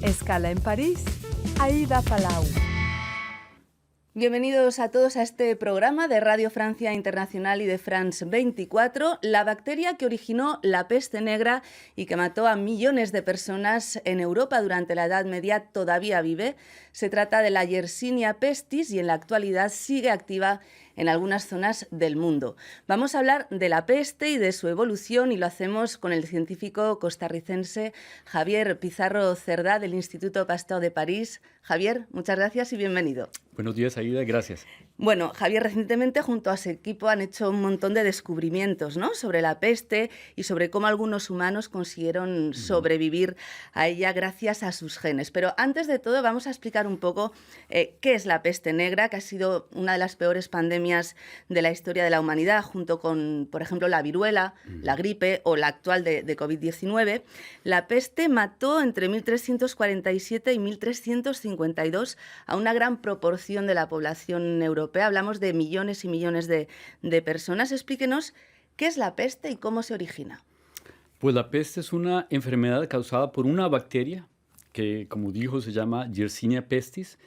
Escala en París, Aida Palau. Bienvenidos a todos a este programa de Radio Francia Internacional y de France 24. La bacteria que originó la peste negra y que mató a millones de personas en Europa durante la Edad Media todavía vive. Se trata de la Yersinia pestis y en la actualidad sigue activa en algunas zonas del mundo. Vamos a hablar de la peste y de su evolución y lo hacemos con el científico costarricense Javier Pizarro Cerdá del Instituto Pasteur de París. Javier, muchas gracias y bienvenido. Buenos días, Aida, gracias. Bueno, Javier, recientemente junto a su equipo han hecho un montón de descubrimientos, ¿no?, sobre la peste y sobre cómo algunos humanos consiguieron sobrevivir a ella gracias a sus genes. Pero antes de todo vamos a explicar un poco qué es la peste negra, que ha sido una de las peores pandemias de la historia de la humanidad, junto con, por ejemplo, la viruela, la gripe o la actual de COVID-19. La peste mató entre 1347 y 1352 a una gran proporción de la población europea. Hablamos de millones y millones de personas. Explíquenos qué es la peste y cómo se origina. Pues la peste es una enfermedad causada por una bacteria que, como dijo, se llama Yersinia pestis.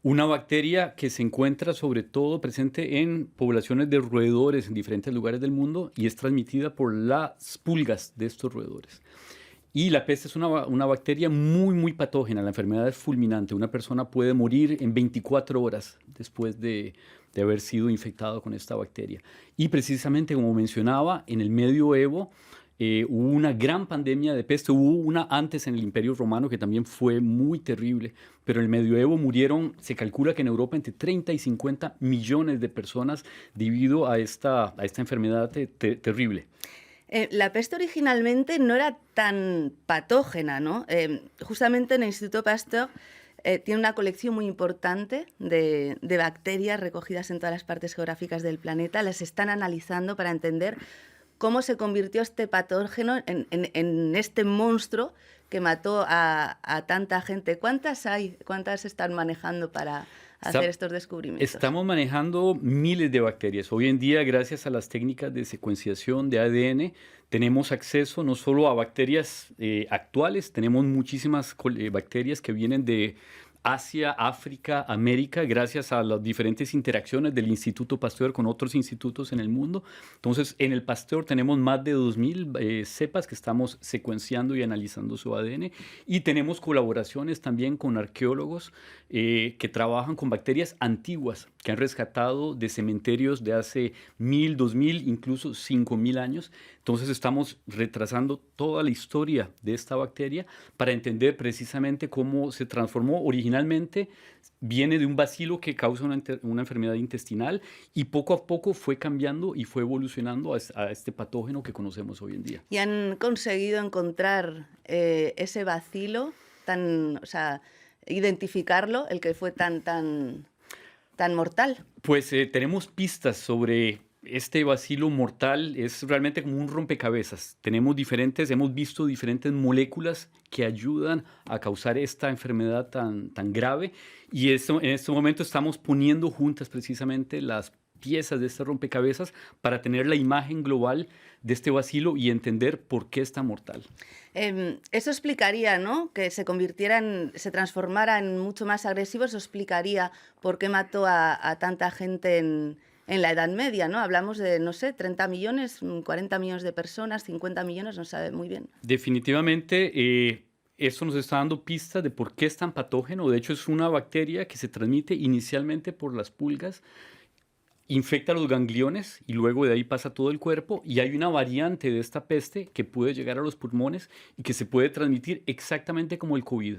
Una bacteria que se encuentra sobre todo presente en poblaciones de roedores en diferentes lugares del mundo y es transmitida por las pulgas de estos roedores. Y la peste es una bacteria muy patógena. La enfermedad es fulminante. Una persona puede morir en 24 horas después de haber sido infectado con esta bacteria. Y precisamente, como mencionaba, en el medioevo hubo una gran pandemia de peste. Hubo una antes en el Imperio Romano que también fue muy terrible. Pero en el medioevo murieron, se calcula que en Europa, entre 30 y 50 millones de personas debido a esta enfermedad terrible. La peste originalmente no era tan patógena, ¿no? Justamente en el Instituto Pasteur tiene una colección muy importante de bacterias recogidas en todas las partes geográficas del planeta. Las están analizando para entender cómo se convirtió este patógeno en este monstruo que mató a tanta gente. ¿Cuántas hay? ¿Cuántas están manejando para hacer estos descubrimientos? Estamos manejando miles de bacterias. Hoy en día, gracias a las técnicas de secuenciación de ADN, tenemos acceso no solo a bacterias actuales, tenemos muchísimas bacterias que vienen de Asia, África, América, gracias a las diferentes interacciones del Instituto Pasteur con otros institutos en el mundo. Entonces, en el Pasteur tenemos más de 2.000 cepas que estamos secuenciando y analizando su ADN. Y tenemos colaboraciones también con arqueólogos que trabajan con bacterias antiguas que han rescatado de cementerios de hace 1.000, 2.000, incluso 5.000 años. Entonces, estamos retrasando toda la historia de esta bacteria para entender precisamente cómo se transformó originalmente. Viene de un bacilo que causa una enfermedad intestinal y poco a poco fue cambiando y fue evolucionando a este patógeno que conocemos hoy en día. ¿Y han conseguido encontrar ese bacilo, identificarlo, el que fue tan mortal? Pues tenemos pistas sobre este bacilo mortal. Es realmente como un rompecabezas. Hemos visto diferentes moléculas que ayudan a causar esta enfermedad tan grave. Y en este momento estamos poniendo juntas precisamente las piezas de este rompecabezas para tener la imagen global de este bacilo y entender por qué es tan mortal. Eso explicaría, ¿no?, que se transformara en mucho más agresivo. Eso explicaría por qué mató a tanta gente en la Edad Media, ¿no? Hablamos de, no sé, 30 millones, 40 millones de personas, 50 millones, no se sabe muy bien. Definitivamente, esto nos está dando pistas de por qué es tan patógeno. De hecho, es una bacteria que se transmite inicialmente por las pulgas, infecta los gangliones y luego de ahí pasa a todo el cuerpo. Y hay una variante de esta peste que puede llegar a los pulmones y que se puede transmitir exactamente como el COVID.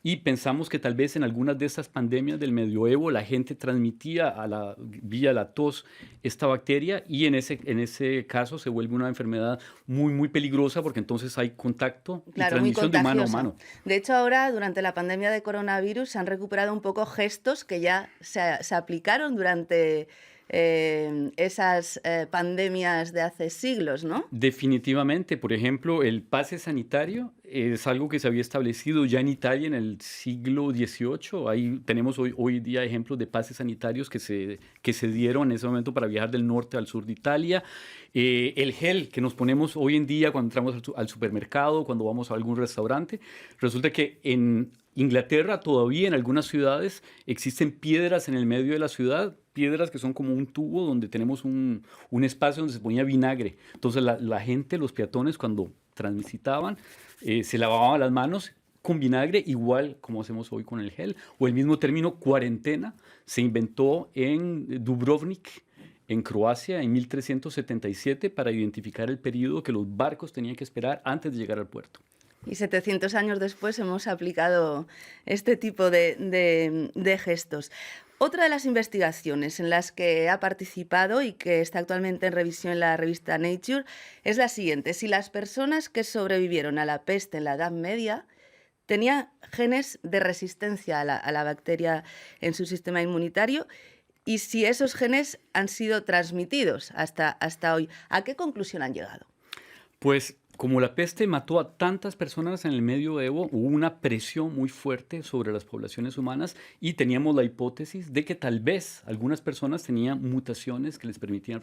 Y pensamos que tal vez en algunas de estas pandemias del medioevo la gente transmitía vía la tos esta bacteria y en ese caso se vuelve una enfermedad muy peligrosa porque entonces hay contacto y transmisión de mano a mano. De hecho, ahora durante la pandemia de coronavirus se han recuperado un poco gestos que ya se aplicaron durante esas pandemias de hace siglos, ¿no? Definitivamente, por ejemplo, el pase sanitario es algo que se había establecido ya en Italia en el siglo XVIII. Ahí tenemos hoy día ejemplos de pases sanitarios que se dieron en ese momento para viajar del norte al sur de Italia. El gel que nos ponemos hoy en día cuando entramos al supermercado, cuando vamos a algún restaurante, resulta que en Inglaterra todavía en algunas ciudades existen piedras en el medio de la ciudad, piedras que son como un tubo donde tenemos un espacio donde se ponía vinagre. Entonces la gente, los peatones, cuando transitaban, se lavaban las manos con vinagre, igual como hacemos hoy con el gel. O el mismo término cuarentena se inventó en Dubrovnik, en Croacia, en 1377, para identificar el periodo que los barcos tenían que esperar antes de llegar al puerto. Y 700 años después hemos aplicado este tipo de gestos. Otra de las investigaciones en las que ha participado y que está actualmente en revisión en la revista Nature es la siguiente. Si las personas que sobrevivieron a la peste en la Edad Media tenían genes de resistencia a la bacteria en su sistema inmunitario y si esos genes han sido transmitidos hasta hoy, ¿a qué conclusión han llegado? Pues como la peste mató a tantas personas en el medioevo, hubo una presión muy fuerte sobre las poblaciones humanas y teníamos la hipótesis de que tal vez algunas personas tenían mutaciones que les permitían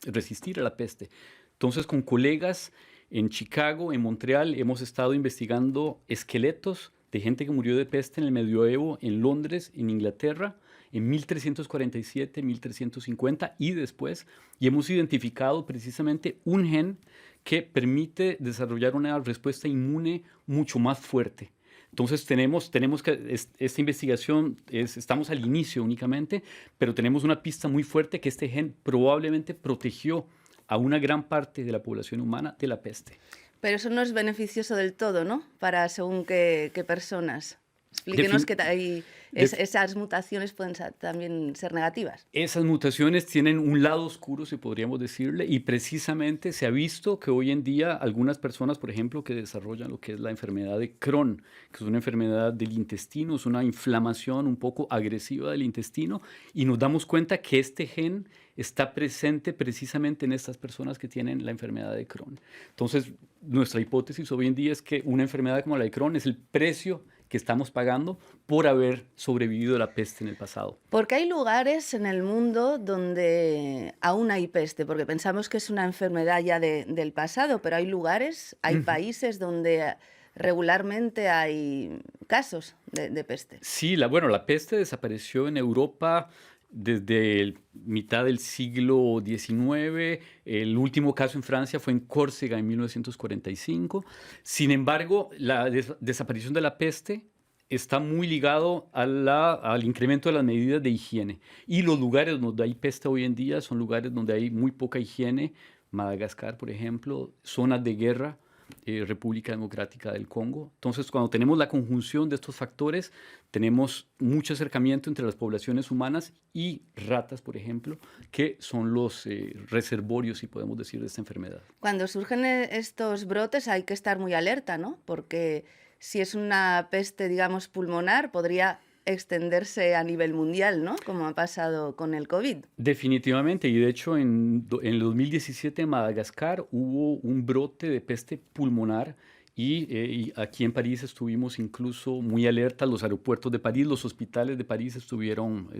resistir a la peste. Entonces, con colegas en Chicago, en Montreal, hemos estado investigando esqueletos de gente que murió de peste en el medioevo, en Londres, en Inglaterra, en 1347, 1350 y después, y hemos identificado precisamente un gen que permite desarrollar una respuesta inmune mucho más fuerte. Entonces tenemos que, esta investigación, estamos al inicio únicamente, pero tenemos una pista muy fuerte que este gen probablemente protegió a una gran parte de la población humana de la peste. Pero eso no es beneficioso del todo, ¿no? Para según qué personas. Explíquenos que esas mutaciones pueden también ser negativas. Esas mutaciones tienen un lado oscuro, si podríamos decirle, y precisamente se ha visto que hoy en día algunas personas, por ejemplo, que desarrollan lo que es la enfermedad de Crohn, que es una enfermedad del intestino, es una inflamación un poco agresiva del intestino, y nos damos cuenta que este gen está presente precisamente en estas personas que tienen la enfermedad de Crohn. Entonces, nuestra hipótesis hoy en día es que una enfermedad como la de Crohn es el precio que estamos pagando por haber sobrevivido a la peste en el pasado. Porque hay lugares en el mundo donde aún hay peste, porque pensamos que es una enfermedad ya del pasado, pero hay lugares, hay países donde regularmente hay casos de peste. Sí, la peste desapareció en Europa desde mitad del siglo XIX. El último caso en Francia fue en Córcega en 1945. Sin embargo, la desaparición de la peste está muy ligado al incremento de las medidas de higiene. Y los lugares donde hay peste hoy en día son lugares donde hay muy poca higiene. Madagascar, por ejemplo, zonas de guerra, República Democrática del Congo. Entonces, cuando tenemos la conjunción de estos factores, tenemos mucho acercamiento entre las poblaciones humanas y ratas, por ejemplo, que son los reservorios, si podemos decir, de esta enfermedad. Cuando surgen estos brotes hay que estar muy alerta, ¿no? Porque si es una peste, digamos, pulmonar, podría extenderse a nivel mundial, ¿no? Como ha pasado con el COVID. Definitivamente, y de hecho en el 2017 en Madagascar hubo un brote de peste pulmonar y aquí en París estuvimos incluso muy alerta, los aeropuertos de París, los hospitales de París estuvieron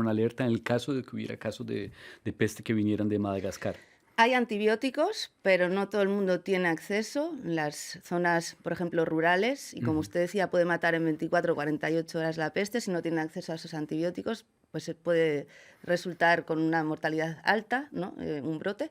alerta en el caso de que hubiera casos de peste que vinieran de Madagascar. Hay antibióticos, pero no todo el mundo tiene acceso en las zonas, por ejemplo, rurales. Y como usted decía, puede matar en 24 o 48 horas la peste. Si no tiene acceso a esos antibióticos, pues puede resultar con una mortalidad alta, ¿no? Un brote.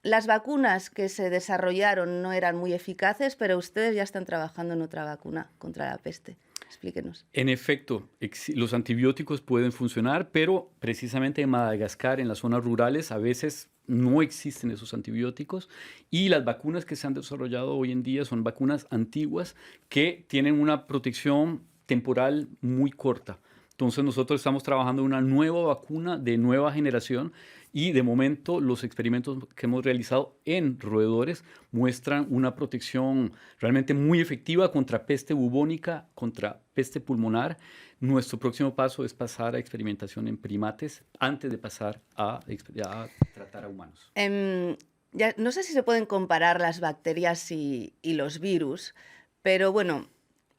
Las vacunas que se desarrollaron no eran muy eficaces, pero ustedes ya están trabajando en otra vacuna contra la peste. Explíquenos. En efecto, los antibióticos pueden funcionar, pero precisamente en Madagascar, en las zonas rurales, a veces no existen esos antibióticos y las vacunas que se han desarrollado hoy en día son vacunas antiguas que tienen una protección temporal muy corta. Entonces nosotros estamos trabajando en una nueva vacuna de nueva generación y de momento los experimentos que hemos realizado en roedores muestran una protección realmente muy efectiva contra peste bubónica, contra peste pulmonar. Nuestro próximo paso es pasar a experimentación en primates antes de pasar a tratar a humanos. Ya, no sé si se pueden comparar las bacterias y los virus, pero bueno,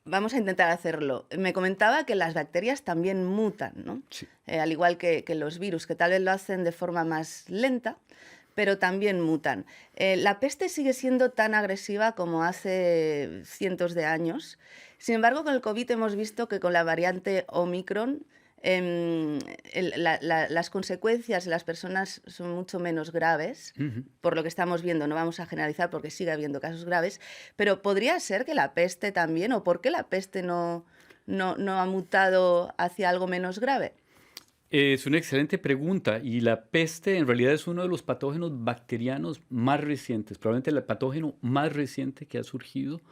vamos a intentar hacerlo. Me comentaba que las bacterias también mutan, ¿no? Sí. Al igual que los virus, que tal vez lo hacen de forma más lenta, pero también mutan. La peste sigue siendo tan agresiva como hace cientos de años. Sin embargo, con el COVID hemos visto que con la variante Omicron las consecuencias de las personas son mucho menos graves, por lo que estamos viendo. No vamos a generalizar porque sigue habiendo casos graves, pero podría ser que la peste también, o por qué la peste no ha mutado hacia algo menos grave. Es una excelente pregunta y la peste en realidad es uno de los patógenos bacterianos más recientes, probablemente el patógeno más reciente que ha surgido.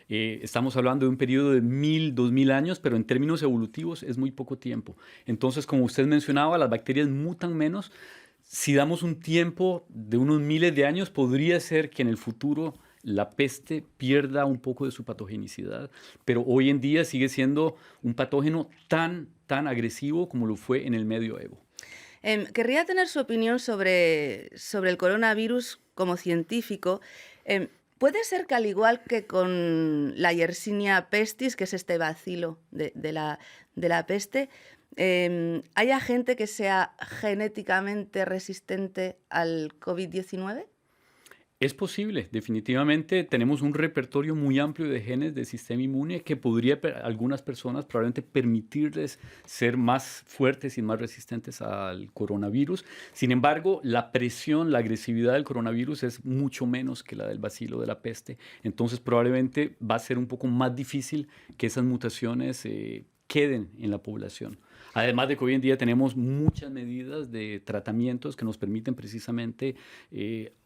Estamos hablando de un periodo de 1000, 2000 años, pero en términos evolutivos es muy poco tiempo. Entonces, como usted mencionaba, las bacterias mutan menos. Si damos un tiempo de unos miles de años, podría ser que en el futuro la peste pierda un poco de su patogenicidad, pero hoy en día sigue siendo un patógeno tan agresivo como lo fue en el medioevo. Querría tener su opinión sobre el coronavirus como científico. ¿Puede ser que al igual que con la Yersinia pestis, que es este bacilo de la peste, haya gente que sea genéticamente resistente al COVID-19? Es posible, definitivamente tenemos un repertorio muy amplio de genes del sistema inmune que podría a algunas personas probablemente permitirles ser más fuertes y más resistentes al coronavirus. Sin embargo, la presión, la agresividad del coronavirus es mucho menos que la del bacilo de la peste. Entonces probablemente va a ser un poco más difícil que esas mutaciones queden en la población. Además de que hoy en día tenemos muchas medidas de tratamientos que nos permiten precisamente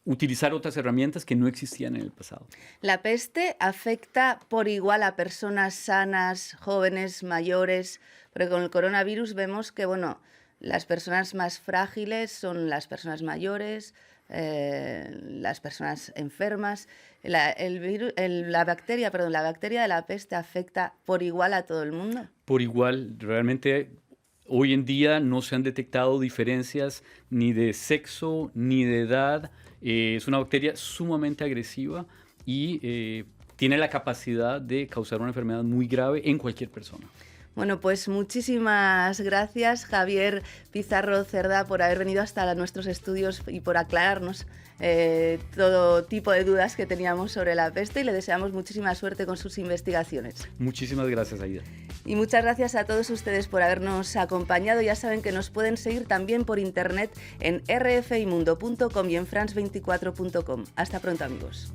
utilizar otras herramientas que no existían en el pasado. ¿La peste afecta por igual a personas sanas, jóvenes, mayores? Porque con el coronavirus vemos que, bueno, las personas más frágiles son las personas mayores, las personas enfermas. La bacteria de la peste afecta por igual a todo el mundo. Por igual, realmente hoy en día no se han detectado diferencias ni de sexo ni de edad. Es una bacteria sumamente agresiva y tiene la capacidad de causar una enfermedad muy grave en cualquier persona. Bueno, pues muchísimas gracias, Javier Pizarro Cerda, por haber venido hasta nuestros estudios y por aclararnos todo tipo de dudas que teníamos sobre la peste, y le deseamos muchísima suerte con sus investigaciones. Muchísimas gracias, Aida. Y muchas gracias a todos ustedes por habernos acompañado. Ya saben que nos pueden seguir también por internet en rfimundo.com y en france24.com. Hasta pronto, amigos.